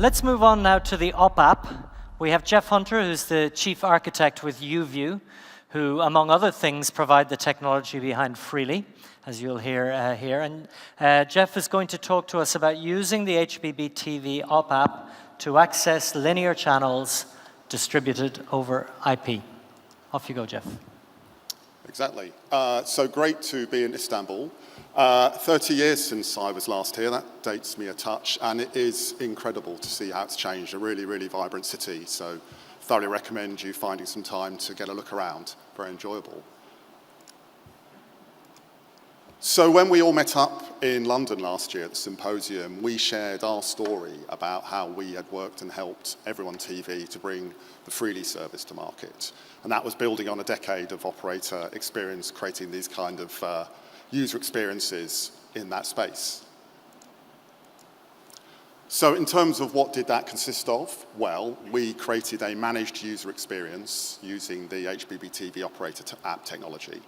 Let's move on now to the OpApp. We have Jeff Hunter, who's the chief architect with YouView, who, among other things, provide the technology behind Freely, as you'll hear here. And Jeff is going to talk to us about using the HbbTV OpApp to access linear channels distributed over IP. Off you go, Jeff. Exactly. So great to be in Istanbul. 30 years since I was last here. That dates me a touch, and it is incredible to see how it's changed. A really, really vibrant city. So thoroughly recommend you finding some time to get a look around. Very enjoyable. So when we all met up in London last year at the Symposium, we shared our story about how we had worked and helped Everyone TV to bring the Freely service to market. And that was building on a decade of operator experience, creating these kind of user experiences in that space. So in terms of what did that consist of? Well, we created a managed user experience using the HbbTV operator app technology.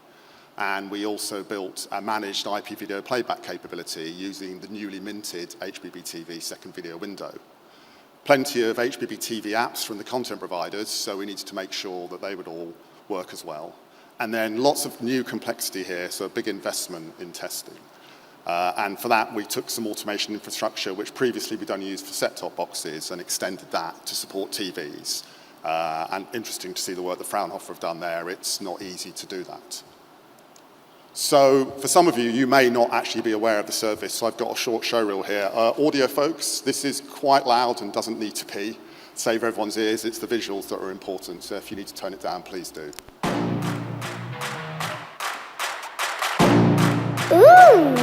And we also built a managed IP video playback capability using the newly minted HbbTV second video window. Plenty of HbbTV apps from the content providers, so we needed to make sure that they would all work as well. And then lots of new complexity here, so a big investment in testing. And for that, we took some automation infrastructure, which previously we'd only used for set-top boxes, and extended that to support TVs. And interesting to see the work that Fraunhofer have done there. It's not easy to do that. So for some of you, you may not actually be aware of the service, so I've got a short show reel here. Audio folks, this is quite loud and doesn't need to be. Save everyone's ears, it's the visuals that are important, so if you need to turn it down, please do. Ooh!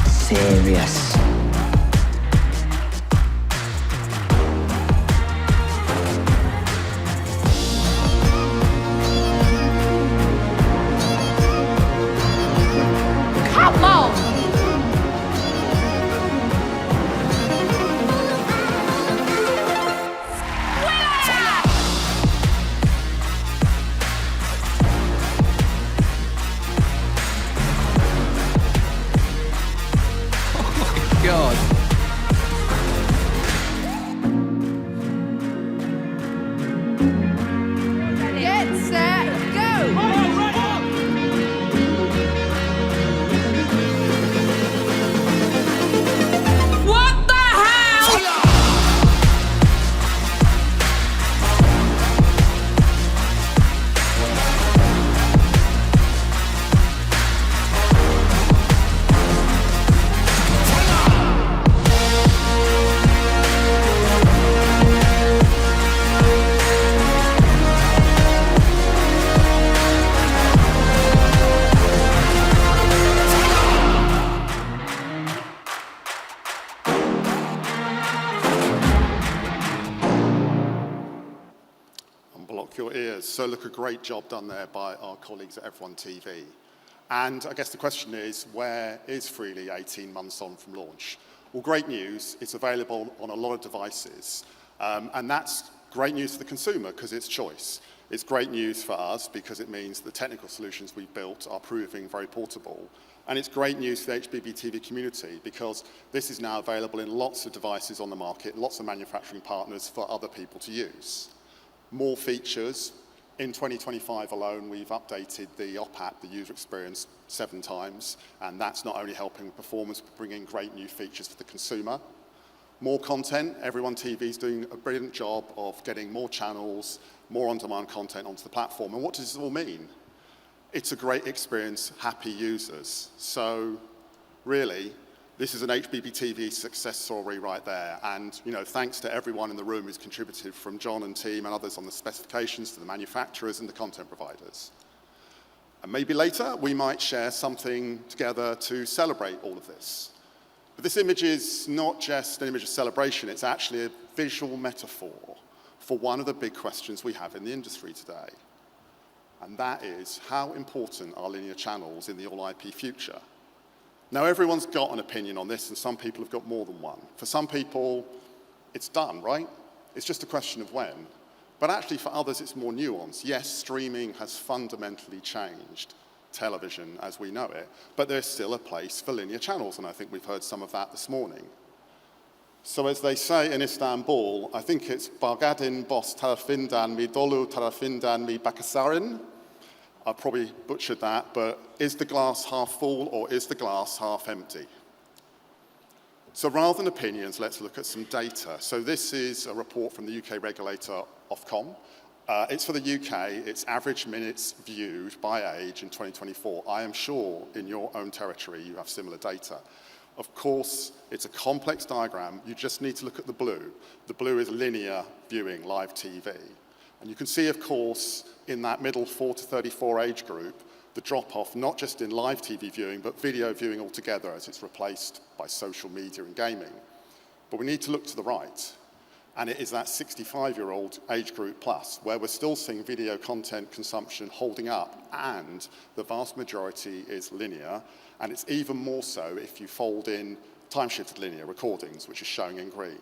Serious. Come on! God. Get set, go! What the hell? Unblock your ears. So look, a great job done there by our colleagues at Everyone TV. And I guess the question is, where is Freely 18 months on from launch? Well, great news, it's available on a lot of devices. And that's great news for the consumer because it's choice. It's great news for us because it means the technical solutions we've built are proving very portable. And it's great news for the HbbTV community because this is now available in lots of devices on the market, lots of manufacturing partners for other people to use. More features. In 2025 alone, we've updated the OpApp, the user experience, 7 times, and that's not only helping performance, but bringing great new features for the consumer. More content. Everyone TV is doing a brilliant job of getting more channels, more on-demand content onto the platform. And what does this all mean? It's a great experience, happy users. So really, this is an HbbTV success story right there. And thanks to everyone in the room who's contributed, from John and team and others on the specifications to the manufacturers and the content providers. And maybe later, we might share something together to celebrate all of this. But this image is not just an image of celebration, it's actually a visual metaphor for one of the big questions we have in the industry today. And that is, how important are linear channels in the all-IP future? Now, everyone's got an opinion on this, and some people have got more than one. For some people, it's done, right? It's just a question of when. But actually, for others, it's more nuanced. Yes, streaming has fundamentally changed television as we know it, but there's still a place for linear channels, and I think we've heard some of that this morning. So as they say in Istanbul, I think it's Bargadin Bos Tarafindan Mi Dolu Tarafindan Mi Bakasarin. I probably butchered that, but is the glass half full or is the glass half empty? So rather than opinions, let's look at some data. So this is a report from the UK regulator Ofcom. It's for the UK, it's average minutes viewed by age in 2024. I am sure in your own territory you have similar data. Of course, it's a complex diagram. You just need to look at the blue. The blue is linear viewing, live TV. And you can see, of course, in that middle 4 to 34 age group, the drop-off not just in live TV viewing, but video viewing altogether as it's replaced by social media and gaming. But we need to look to the right. And it is that 65-year-old age group plus, where we're still seeing video content consumption holding up, and the vast majority is linear, and it's even more so if you fold in time-shifted linear recordings, which is showing in green.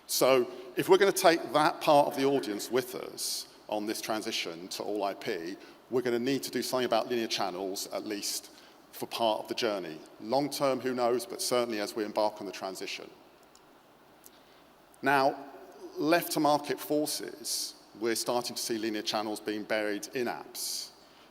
So if we're going to take that part of the audience with us on this transition to all IP, we're going to need to do something about linear channels, at least for part of the journey. Long-term, who knows, but certainly as we embark on the transition. Now, left to market forces, we're starting to see linear channels being buried in apps.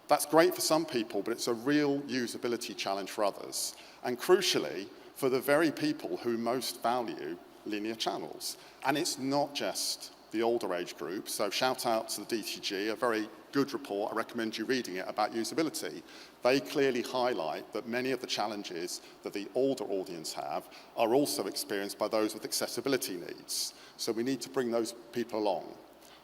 That's great for some people, but it's a real usability challenge for others. And crucially, for the very people who most value linear channels. And it's not just the older age group, so shout out to the DTG, a very good report, I recommend you reading it, about usability. They clearly highlight that many of the challenges that the older audience have are also experienced by those with accessibility needs. So we need to bring those people along.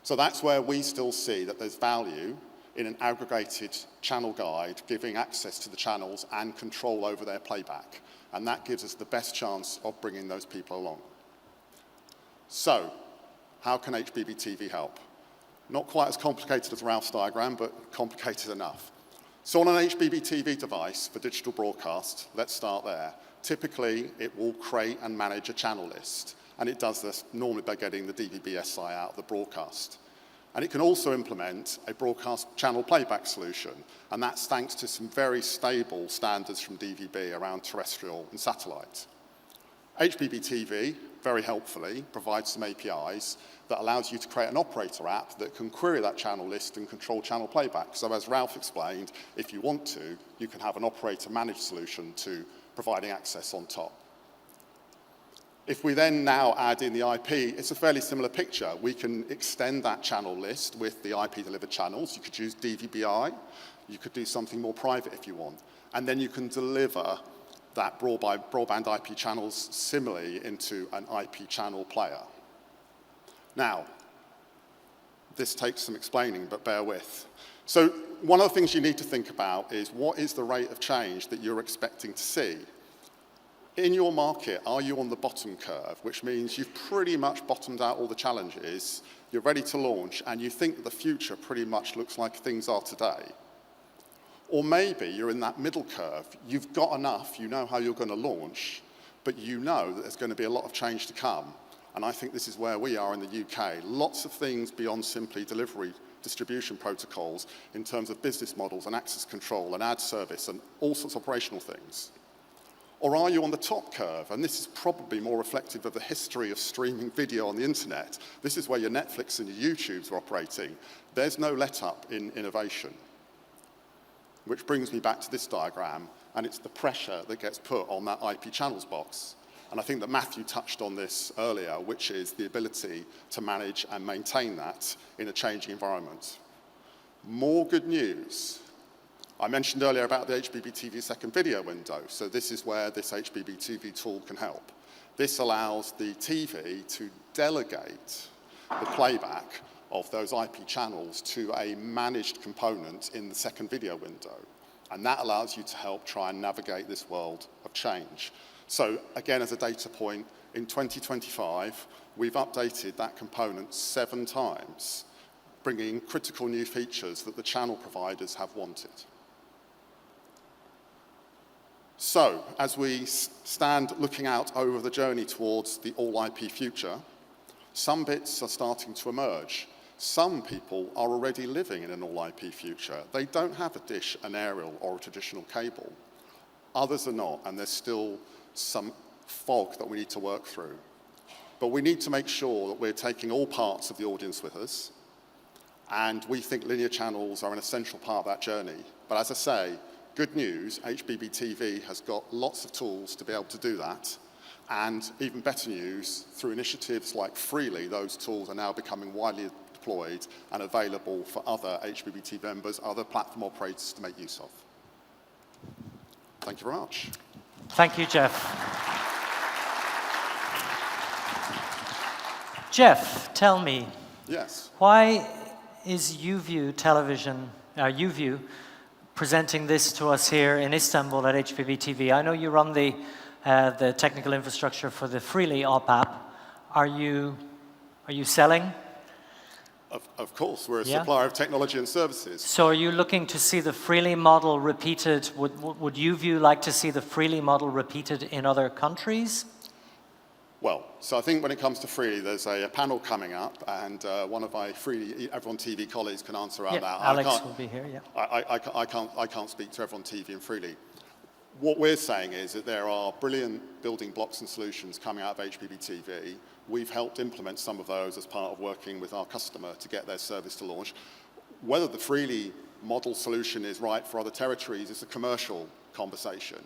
So that's where we still see that there's value in an aggregated channel guide giving access to the channels and control over their playback. And that gives us the best chance of bringing those people along. So, how can HbbTV help? Not quite as complicated as Ralph's diagram, but complicated enough. So on an HbbTV device for digital broadcast, let's start there. Typically, it will create and manage a channel list. And it does this normally by getting the DVB-SI out of the broadcast. And it can also implement a broadcast channel playback solution. And that's thanks to some very stable standards from DVB around terrestrial and satellite. HbbTV, very helpfully, provides some APIs that allows you to create an operator app that can query that channel list and control channel playback. So as Ralph explained, if you want to, you can have an operator managed solution to providing access on top. If we then now add in the IP, it's a fairly similar picture. We can extend that channel list with the IP-delivered channels. You could use DVB-I. You could do something more private if you want. And then you can deliver that broadband IP channels similarly into an IP channel player. Now, this takes some explaining, but bear with. So one of the things you need to think about is what is the rate of change that you're expecting to see? In your market, are you on the bottom curve, which means you've pretty much bottomed out all the challenges, you're ready to launch, and you think that the future pretty much looks like things are today? Or maybe you're in that middle curve, you've got enough, you know how you're going to launch, but you know that there's going to be a lot of change to come. And I think this is where we are in the UK. Lots of things beyond simply delivery distribution protocols in terms of business models and access control and ad service and all sorts of operational things. Or are you on the top curve? And this is probably more reflective of the history of streaming video on the internet. This is where your Netflix and your YouTubes are operating. There's no let-up in innovation. Which brings me back to this diagram, and it's the pressure that gets put on that IP channels box. And I think that Matthew touched on this earlier, which is the ability to manage and maintain that in a changing environment. More good news. I mentioned earlier about the HbbTV second video window, so this is where this HbbTV tool can help. This allows the TV to delegate the playback of those IP channels to a managed component in the second video window. And that allows you to help try and navigate this world of change. So again, as a data point, in 2025, we've updated that component 7 times, bringing critical new features that the channel providers have wanted. So, as we stand looking out over the journey towards the all-IP future, some bits are starting to emerge. Some people are already living in an all-IP future. They don't have a dish, an aerial, or a traditional cable. Others are not, and there's still some fog that we need to work through. But we need to make sure that we're taking all parts of the audience with us, and we think linear channels are an essential part of that journey. But as I say, good news, HbbTV has got lots of tools to be able to do that, and even better news, through initiatives like Freely, those tools are now becoming widely deployed and available for other HbbTV members, other platform operators to make use of. Thank you very much. Thank you, Jeff. Jeff, tell me. Yes. Why is YouView television, YouView, presenting this to us here in Istanbul at HbbTV? I know you run the technical infrastructure for the Freely OpApp. Are you selling? Of course, we're a supplier of technology and services. So are you looking to see the Freely model repeated? Would YouView like to see the Freely model repeated in other countries? Well, so I think when it comes to Freely, there's a panel coming up, and one of my Freely Everyone TV colleagues can answer around that. Alex will be here, I can't speak to Everyone TV and Freely. What we're saying is that there are brilliant building blocks and solutions coming out of HbbTV. We've helped implement some of those as part of working with our customer to get their service to launch. Whether the Freely model solution is right for other territories is a commercial conversation.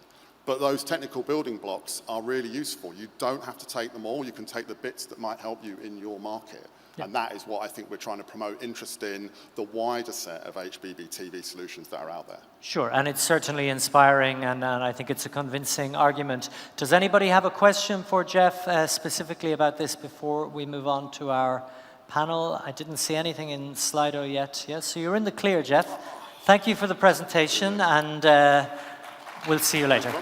But those technical building blocks are really useful. You don't have to take them all. You can take the bits that might help you in your market. Yeah. And that is what I think we're trying to promote interest in the wider set of HbbTV solutions that are out there. Sure, and it's certainly inspiring, and I think it's a convincing argument. Does anybody have a question for Jeff specifically about this before we move on to our panel? I didn't see anything in Slido yet. Yes, so you're in the clear, Jeff. Thank you for the presentation, and we'll see you later.